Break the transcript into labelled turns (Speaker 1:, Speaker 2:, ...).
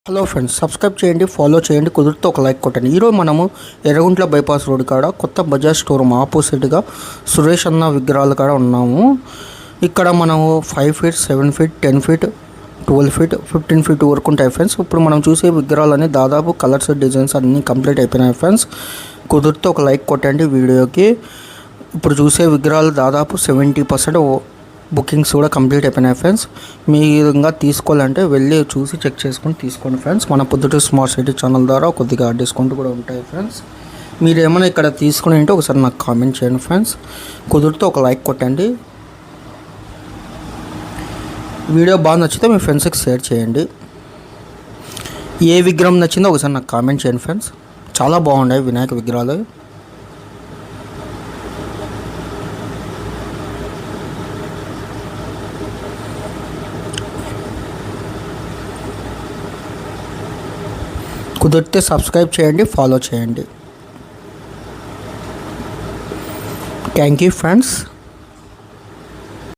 Speaker 1: Hello friends, subscribe చేయండి, follow చేయండి, కుదిరితే ఒక లైక్ కొట్టండి. ఈరోజు మనము ఎర్రగుంట్ల బైపాస్ రోడ్ కాడ కొత్త బజాజ్ షోరూమ్ ఆపోజిట్గా సురేష్ అన్న విగ్రహాల కాడ ఉన్నాము. ఇక్కడ మనము 5 feet, 7 feet, 10 feet, 12 feet, 15 feet వరకు ఉంటాయి ఫ్రెండ్స్. ఇప్పుడు మనం చూసే విగ్రహాలన్నీ దాదాపు కలర్స్, డిజైన్స్ అన్నీ కంప్లీట్ అయిపోయినాయి ఫ్రెండ్స్. కుదిరితే ఒక లైక్ కొట్టండి వీడియోకి. ఇప్పుడు చూసే విగ్రహాలు దాదాపు 70% బుకింగ్స్ కూడా కంప్లీట్ అయిపోయినాయి ఫ్రెండ్స్. మీ విధంగా తీసుకోవాలంటే వెళ్ళి చూసి చెక్ చేసుకొని తీసుకోండి ఫ్రెండ్స్. మన పొద్దుటూరు స్మార్ట్ సిటీ ఛానల్ ద్వారా కొద్దిగా డిస్కౌంట్ కూడా ఉంటాయి ఫ్రెండ్స్. మీరు ఏమైనా ఇక్కడ తీసుకుని ఉంటే ఒకసారి నాకు కామెంట్ చేయండి ఫ్రెండ్స్. కుదిరితే ఒక లైక్ కొట్టండి. వీడియో బాగా నచ్చితే మీ ఫ్రెండ్స్కి షేర్ చేయండి. ఏ విగ్రహం నచ్చిందో ఒకసారి నాకు కామెంట్ చేయండి ఫ్రెండ్స్. చాలా బాగున్నాయి వినాయక విగ్రహాలు. కుదిరితే సబ్స్క్రైబ్ చేయండి, ఫాలో చేయండి. Thank you friends.